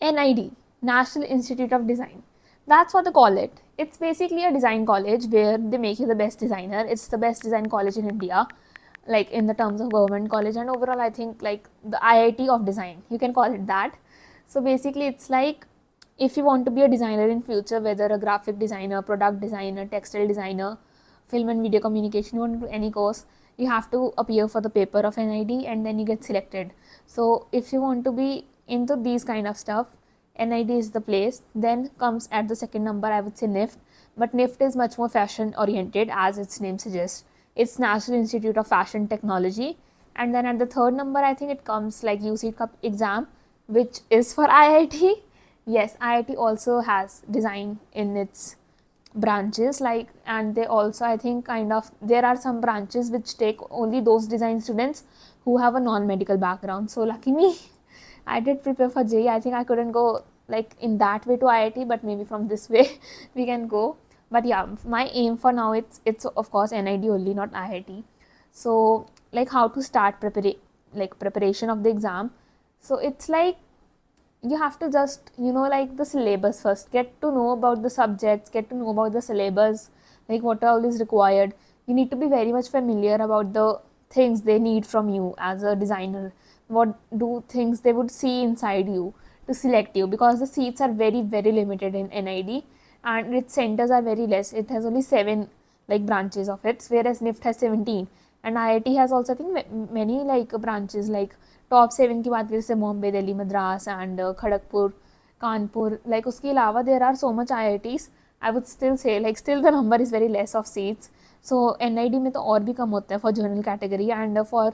NID, National Institute of Design. That's what they call it. It's basically a design college where they make you the best designer. It's the best design college in India, like in the terms of government college, and overall I think like the IIT of design, you can call it that. So basically it's like, if you want to be a designer in future, whether a graphic designer, product designer, textile designer, film and video communication, you want to do any course, you have to appear for the paper of NID and then you get selected. So if you want to be into these kind of stuff, NID is the place. Then comes at the second number, I would say NIFT, but NIFT is much more fashion oriented, as its name suggests. It's National Institute of Fashion Technology. And then at the third number, I think it comes like UC Cup exam, which is for IIT. Yes, IIT also has design in its branches, like, and they also, I think, kind of, there are some branches which take only those design students who have a non-medical background. So lucky me. I did prepare for JEE. I think I couldn't go like in that way to IIT, but maybe from this way we can go. But yeah, my aim for now, it's of course NID only, not IIT. So like how to start preparation of the exam. So it's like, you have to just, like the syllabus first, get to know about the subjects, get to know about the syllabus, like what all is required. You need to be very much familiar about the things they need from you as a designer, what do things they would see inside you to select you, because the seats are very very limited in NID and its centers are very less. It has only 7 like branches of it, whereas NIFT has 17, and IIT has also I think many like branches, like top 7 की बात करें जैसे Bombay, Delhi, Madras and Kharagpur, Kanpur, like उसके अलावा there are so much IITs. I would still say like still the number is very less of seats. So NID में तो और भी कम होता है for general category, and for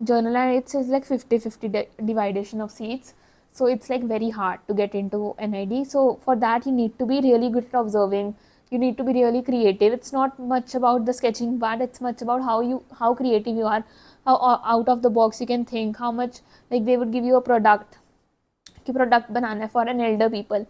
journal and it's like 50-50 dividation of seats, so it's like very hard to get into NID. So for that you need to be really good at observing, you need to be really creative. It's not much about the sketching part, it's much about how creative you are, how out of the box you can think, how much, like they would give you a product कि product बनाना है for an elder people,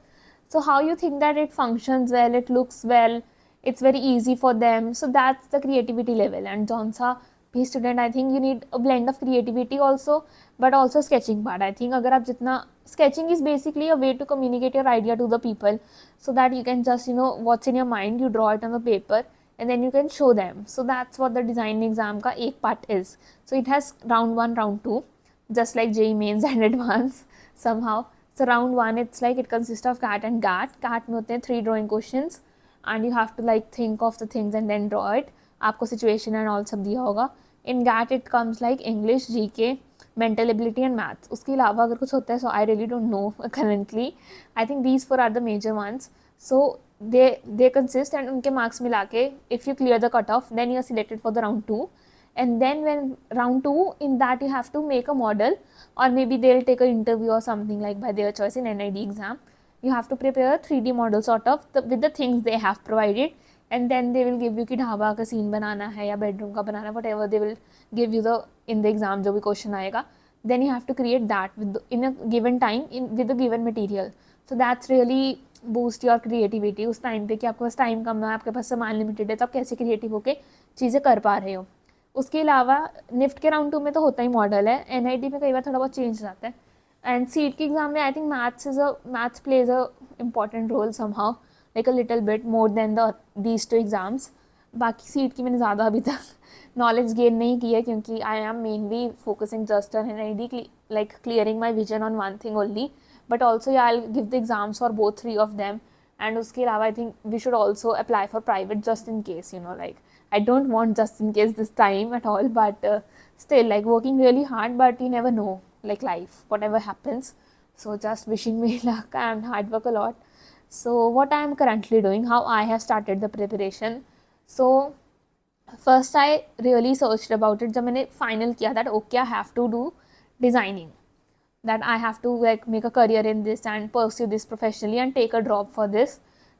so how you think that it functions well, it looks well, it's very easy for them. So that's the creativity level. And जौन सा भी student, I think you need a blend of creativity also, but also sketching part. I think अगर आप जितना, sketching is basically a way to communicate your idea to the people, so that you can just what's in your mind, you draw it on the paper and then you can show them. So that's what the design exam का एक part is. So it has round 1, round 2, just like JEE mains and advanced somehow. So round 1, it's like it consists of CAT and GAT. CAT में होते हैं 3 drawing questions and you have to like think of the things and then draw it. आपको situation and all सब दिया होगा. In GAT it comes like English, GK, mental ability and maths. उसके अलावा अगर कुछ होता है, so I really don't know currently. I think these 4 are the major ones. So they consist, and उनके मार्क्स मिला के if you clear the cut off then you are selected for the round 2. And then when round 2, in that you have to make a model, or maybe they'll take an interview or something like by their choice in NID exam. You have to prepare a 3D model sort of with the things they have provided, and then they will give you कि ढाबा का scene बनाना है या bedroom का बनाना है, whatever they will give you the in the exam जो भी question आएगा, then you have to create that in a given time with the given material. So that's really boost your creativity उस time पे कि आपके पास time कम है, आपके पास सामान लिमिटेड है, तो आप कैसे क्रिएटिव होकर चीज़ें कर पा रहे हो. उसके अलावा निफ्ट के राउंड 2 में तो होता ही मॉडल है, NID में कई बार थोड़ा बहुत चेंज जाता है. एंड सीट के एग्जाम में I think maths plays a important role somehow, like a little bit more than these 2 exams. बाकी सीट की मैंने ज़्यादा अभी तक नॉलेज गेन नहीं की है, क्योंकि I am mainly focusing just on NID, like clearing my vision on one thing only, but also yeah, I'll give the exams for both 3 of them. And उसके अलावा I think we should also apply for private just in case, like I don't want just in case this time at all, but still like working really hard, but you never know, like life, whatever happens. So just wishing me luck and hard work a lot. So what I am currently doing, how I have started the preparation. So first I really searched about it. जब मैंने final किया that okay I have to do designing, that I have to like make a career in this and pursue this professionally and take a drop for this,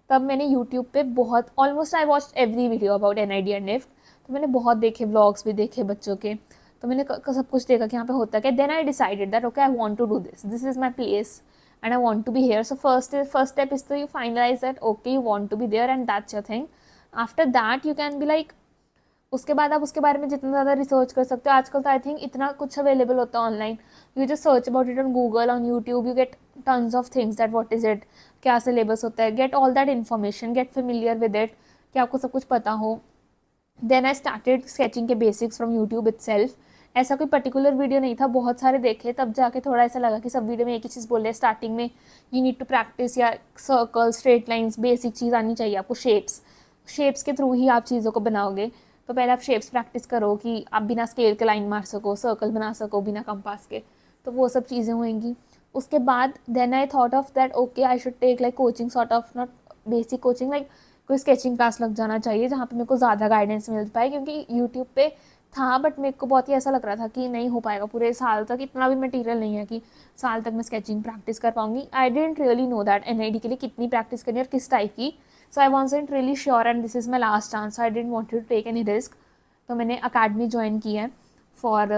तब मैंने YouTube पे बहुत almost I watched every video about NID and NIFT. तो मैंने बहुत देखे vlogs भी देखे बच्चों के, तो मैंने सब कुछ देखा कि यहाँ पे होता क्या. Then I decided that okay I want to do this is my place and I want to be here. So first step is to you finalize that okay you want to be there and that's your thing. After that you can be like, उसके बाद आप उसके बारे में जितना ज़्यादा research कर सकते हो. आजकल तो आई थिंक इतना कुछ अवेलेबल होता है online, you just search about it on Google, on YouTube, you get tons of things that what is it, क्या syllabus होता है, get all that information, get familiar with it, कि आपको सब कुछ पता हो. Then I started sketching के basics from YouTube itself. ऐसा कोई पर्टिकुलर वीडियो नहीं था, बहुत सारे देखे, तब जाके थोड़ा ऐसा लगा कि सब वीडियो में एक ही चीज़ बोल रहे हैं. स्टार्टिंग में यू नीड टू प्रैक्टिस, या सर्कल, स्ट्रेट लाइंस, बेसिक चीज़ आनी चाहिए आपको. शेप्स के थ्रू ही आप चीज़ों को बनाओगे. तो पहले आप शेप्स प्रैक्टिस करो कि आप बिना स्केल के लाइन मार सको, सर्कल बना सको बिना कंपास के. तो वो सब चीज़ें होंगी. उसके बाद then I thought of that okay I should take like coaching sort of, not basic coaching, like कोई स्केचिंग क्लास लग जाना चाहिए जहाँ पे मेरे को ज़्यादा गाइडेंस मिल पाए. क्योंकि यूट्यूब पे था बट मेरे को बहुत ही ऐसा लग रहा था कि नहीं हो पाएगा पूरे साल तक, इतना भी मटेरियल नहीं है कि साल तक मैं स्केचिंग प्रैक्टिस कर पाऊँगी. I didn't really know that NID के लिए कितनी प्रैक्टिस करनी है और किस टाइप की. So I want really sure and this is my last chance. I didn't want to take any risk. तो मैंने अकेडमी ज्वाइन की है for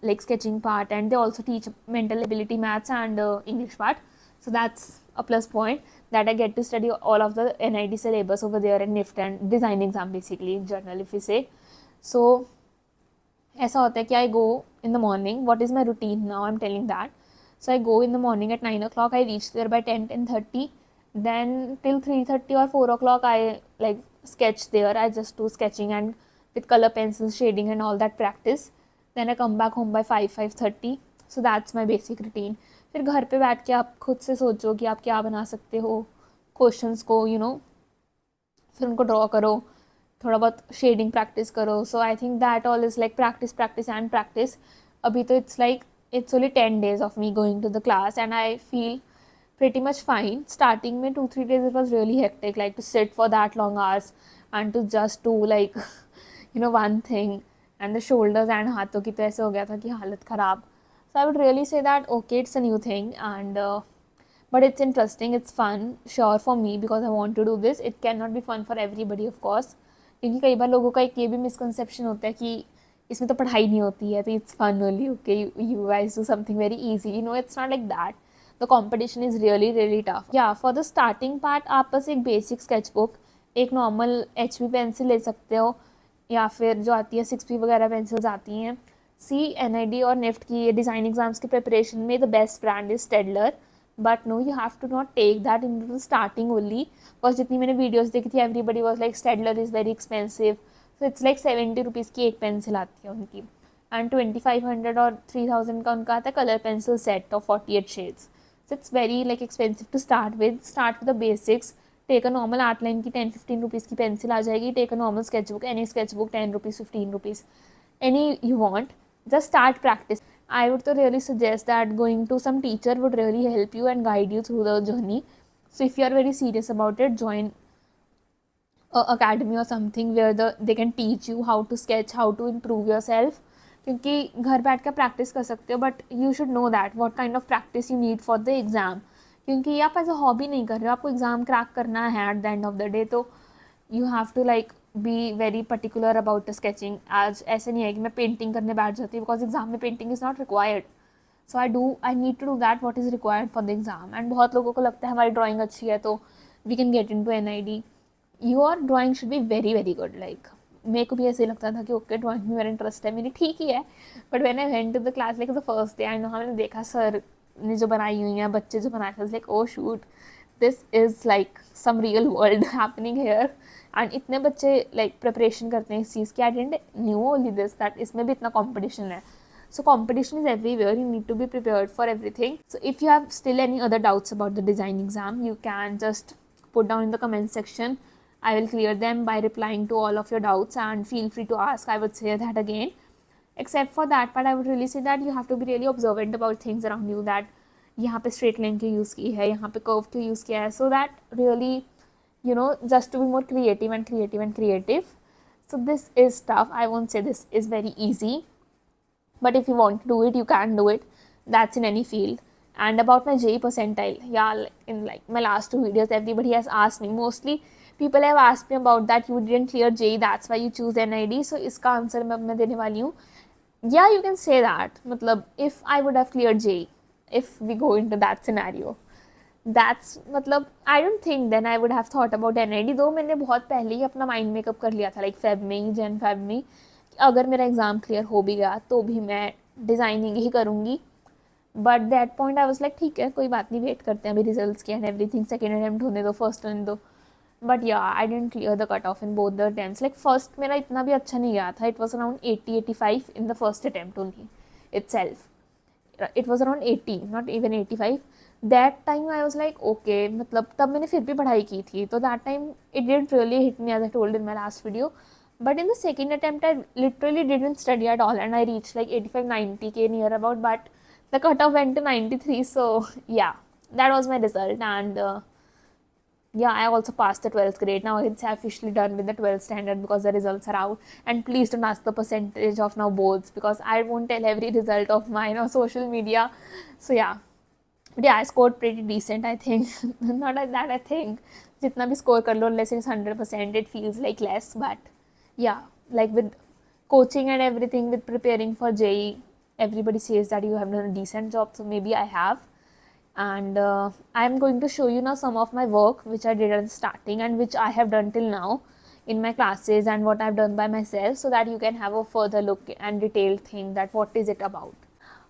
like sketching part, and they also teach mental ability, maths and English part. So that's a plus point that I get to study all of the NID syllabus over there and NIFT and design exam, basically journal if you say. So ऐसा होता है कि I go in the morning. What is my routine now? I'm telling that. So I go in the morning at 9 o'clock. I reach there by 10:30. Then till 3:30 or 4 o'clock I like sketch there. I just do sketching and with color pencils, shading and all that practice. Then I come back home by 5:30. So that's my basic routine. फिर घर पे बैठ के आप खुद से सोचो कि आप क्या बना सकते हो, क्वेश्चंस को फिर उनको ड्रॉ करो, थोड़ा बहुत शेडिंग प्रैक्टिस करो. So I think that all is like practice and practice. अभी तो it's only 10 days of me going to the class and I feel pretty much fine. Starting में 2-3 days it was really hectic, like to sit for that long hours and to just do like one thing. And the shoulders and हाथों की तो ऐसे हो गया था कि हालत ख़राब. So I would really say that okay, it's a new thing and but it's interesting, it's fun, sure for me because I want to do this. It cannot be fun for everybody of course, क्योंकि कई बार लोगों का एक ये भी misconception होता है कि इसमें तो पढ़ाई नहीं होती है तो it's fun only. Okay, you guys do something very easy. It's not like that. The competition is really tough. Yeah, for the starting part आप बस एक basic sketchbook, एक normal HB पेंसिल ले सकते हो या फिर जो आती है 6P वगैरह पेंसिल्स आती हैं. NID और NIFT की डिज़ाइन एग्जाम्स की प्रिपरेशन में the best brand is Staedtler. But no, you have to not take that into starting only. Because जितनी मैंने वीडियोस देखी थी everybody was like Staedtler is very expensive. So it's like 70 rupees की एक pencil आती है उनकी and 2500 और 3000 का उनका आता है colour pencil set of 48 shades. So it's very like expensive to start with the basics. Take a normal art line की 10-15 रुपीज़ की पेंसिल आ जाएगी. Take a normal sketchbook, any sketchbook 10 rupees 15 rupees, any you want. just start practice. I would to really suggest that going to some teacher would really help you and guide you through the journey. So if you are very serious about it, join a academy or something where they can teach you how to sketch, how to improve yourself. क्योंकि घर बैठ कर practice कर सकते हो but you should know that what kind of practice you need for the exam. क्योंकि आप as a hobby नहीं कर रहे हो, आपको एग्ज़ाम क्रैक करना है at the end of the day. तो you have to like be very particular about the sketching. आज ऐसे नहीं है कि मैं पेंटिंग करने बैठ जाती हूँ बिकॉज एग्जाम में painting is not required. So I need to do that what is required for the exam. And बहुत लोगों को लगता है हमारी ड्राइंग अच्छी है तो we can get into NID. Your drawing should be very good. Like मेरे को भी ऐसे लगता था कि ओके ड्राइंग में मेरा इंटरेस्ट है, मेरी ठीक ही है. But when I went to the class like the first day and मैंने देखा सर ने जो बनाई हुई हैं, बच्चे जो बनाए थे, like oh shoot, this is like some real world happening here. And इतने बच्चे लाइक प्रिपरेशन करते हैं इस चीज़ की. I didn't knew only this that इसमें भी इतना कॉम्पिटिशन है. So competition is everywhere. You need to be prepared for everything. So if you have still any other doubts about the design exam, you can just put down in the comment section. I will clear them by replying to all of your doubts and feel free to ask. I would say that again. Except for that part, I would really say that you have to be really observant about things around you. That यहाँ पे straight line क्यों use की है, यहाँ पे curve क्यों use किया है. So that really, just to be more creative. So this is tough. I won't say this is very easy. But if you want to do it, you can do it. That's in any field. And about my JEE percentile, yeah, in like my last 2 videos, everybody has asked me. Mostly people have asked me about that. You didn't clear JEE, that's why you choose NID. So इसका answer मैं देने वाली हूँ. Yeah, you can say that. मतलब if I would have cleared JEE, if we go into that scenario, that's मतलब I don't think then I would have thought about NID. दो मैंने बहुत पहले ही अपना माइंड मेकअप कर लिया था, लाइक Jan-Feb में. अगर मेरा एग्ज़ाम क्लियर हो भी गया तो भी मैं डिज़ाइनिंग ही करूँगी. But that point I was like ठीक है, कोई बात नहीं, वेट करते हैं अभी रिजल्ट्स के एंड एवरीथिंग, सेकेंड अटेम्प्ट होने दो, फर्स्ट होने दो. But yeah I didn't clear the cut off in both the attempts. Like first मेरा इतना भी अच्छा नहीं गया था. It was around 80-85 in the first attempt only itself. It was around 80, not even 85. That time I was like okay, मतलब तब मैंने फिर भी पढ़ाई की थी, तो that time it didn't really hit me as I told in my last video. But in the second attempt I literally didn't study at all and I reached like 85-90k near about, but the cutoff went to 93. So yeah, that was my result. And yeah, I also passed the 12th grade. Now it's officially done with the 12th standard because the results are out. And please don't ask the percentage of now boards, because I won't tell every result of mine on social media. So yeah. But yeah, I scored pretty decent, I think. Not like that, I think. Jitna bhi score kar lo, unless it's 100%, it feels like less. But yeah, like with coaching and everything, with preparing for JEE, everybody says that you have done a decent job. So maybe I have. And I'm going to show you now some of my work which I did at the starting and which I have done till now in my classes and what I've done by myself, so that you can have a further look and detailed thing that what is it about.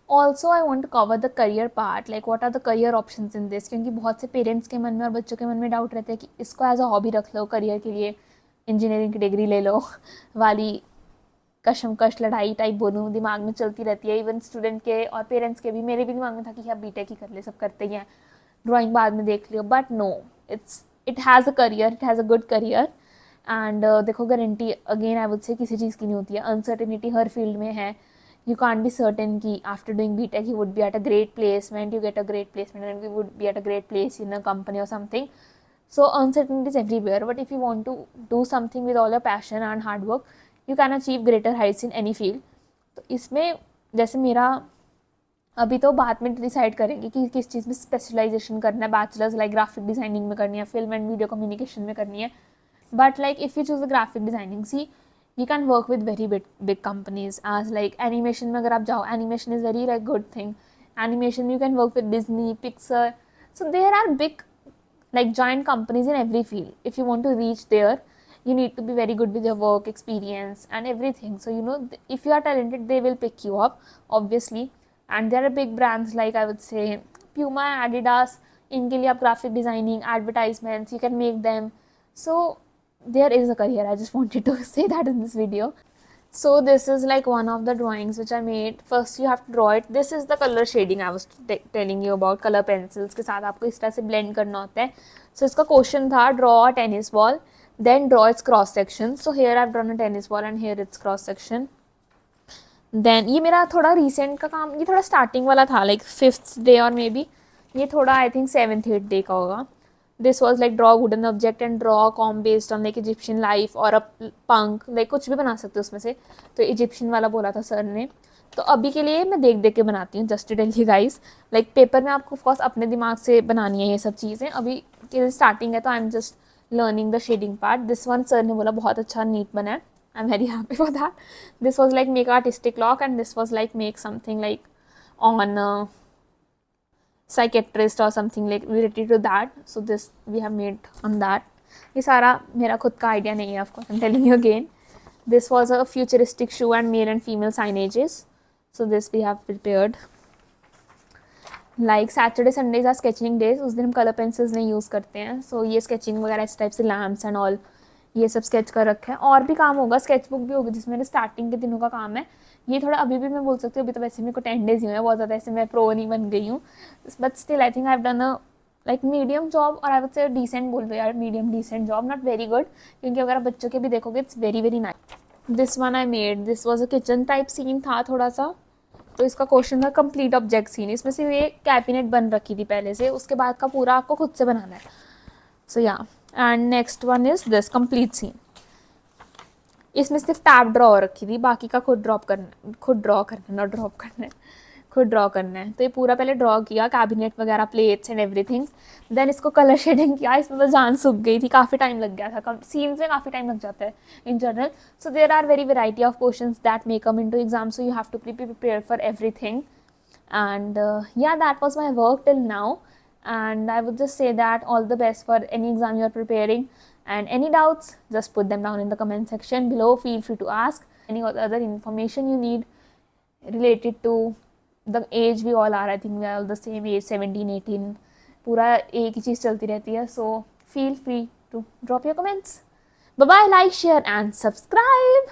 Also I want to cover the career part, like what are the career options in this, क्योंकि बहुत से parents के मन में और बच्चों के मन में डाउट रहते हैं कि इसको एज अ हॉबी रख लो, करियर के लिए इंजीनियरिंग की डिग्री ले लो वाली कशमकश लड़ाई टाइप बोलूँ दिमाग में चलती रहती है. इवन स्टूडेंट के और पेरेंट्स के भी, मेरे भी दिमाग में था कि आप बीटेक ही कर ले, सब करते ही हैं, ड्राइंग बाद में देख लियो. But no, it has a career, it has a good career. And देखो, guarantee again I would say किसी चीज़ की नहीं होती है. अनसर्टेनिटी हर फील्ड में है. You can't be certain कि after doing BTech you would be at a great placement, you get a great placement and you would be at a great place in a company or something. So uncertainty is everywhere, but if you want to do something with all your passion and hard work, you can achieve greater heights in any field. तो इसमें जैसे मेरा अभी तो बाद में decide करेंगे कि किस चीज़ में स्पेशलाइजेशन करना है. बैचलर्स लाइक ग्राफिक डिज़ाइनिंग में करनी है, फिल्म एंड वीडियो कम्युनिकेशन में करनी है. But like if you choose the graphic designing, see you can work with very big companies. As like animation में अगर आप जाओ, animation is very like good thing. Animation you can work with Disney, Pixar. So there are big like giant companies in every field. If you want to reach there, you need to be very good with your work experience and everything. So you know, if you are talented, they will pick you up obviously. And there are big brands like I would say Puma, Adidas. इनके लिए आप graphic designing, advertisements, you can make them. So there is a career. I just wanted to say that in this video. So this is like one of the drawings which I made. First you have to draw it. This is the color shading I was telling you about. Color pencils के साथ आपको इस तरह से blend करना होता है. So इसका question था draw a tennis ball, then draw its cross section. So here I've drawn a tennis ball and here its cross section. Then ये मेरा थोड़ा recent का काम, ये थोड़ा starting वाला था, like 5th day और maybe ये थोड़ा I think 7th-8th day का होगा. This was like draw a wooden object and draw a comb based on like Egyptian life or a punk, like कुछ भी बना सकते हो उसमें से. तो Egyptian वाला बोला था सर ने. तो अभी के लिए मैं देख देख के बनाती हूँ, just to tell you guys. Like paper में आपको ऑफकोर्स अपने दिमाग से बनानी है ये सब चीज़ें. अभी के स्टार्टिंग है तो I am just learning the shading part. This one sir ने बोला बहुत अच्छा नीट बना है. I am very happy for that. This was like make artistic clock and this was like make something like on psychiatrist or something like related to that. So this we have made on that. ये सारा मेरा खुद का idea नहीं है, of course I'm telling you again. This was a futuristic shoe and male and female signages. So this we have prepared. Like Saturday Sundays are sketching days. उस दिन हम कलर पेंसिल्स नहीं यूज़ करते हैं. So ये sketching वगैरह इस type से लैम्प्स एंड ऑल ये सब स्केच कर रखा है. और भी काम होगा, स्केच बुक भी होगी जिसमें मेरे स्टार्टिंग के दिनों का काम है. ये थोड़ा अभी भी मैं बोल सकती हूँ, अभी तो वैसे मेरे को 10 days ही हुए हैं, बहुत ज़्यादा ऐसे मैं प्रो नहीं बन गई हूँ. But still I think I have done a like medium job, और आई वुड से डिसेंट बोल दो यार, medium decent job, not very good, क्योंकि अगर आप बच्चों के भी देखोगे it's very very nice. This one I made, this was a kitchen type scene था थोड़ा सा. तो इसका क्वेश्चन था कंप्लीट ऑब्जेक्ट सीन. इसमें सिर्फ ये कैबिनेट बन रखी थी पहले से, उसके बाद का पूरा आपको खुद से बनाना है. So yeah, and next one is this complete scene. इसमें सिर्फ टैब ड्रॉ रखी थी, बाकी का खुद ड्रॉ करना है. तो ये पूरा पहले ड्रॉ किया, कैबिनेट वगैरह, प्लेट्स एंड एवरीथिंग. देन इसको कलर शेडिंग किया. इसमें तो जान सूख गई थी, काफ़ी टाइम लग गया था. सीन्स में काफ़ी टाइम लग जाता है in general. So there are very variety of questions that may come into exam, so you have to be prepared for everything. And yeah, that was my work till now, and I would just say that all the best for any exam you are preparing, and any doubts just put them down in the comment section below. Feel free to ask any other information you need related to the age we all are, I think we are all the same age, 17-18, पूरा एक ही चीज़ चलती रहती है. So feel free to drop your comments. Bye bye, like, share and subscribe.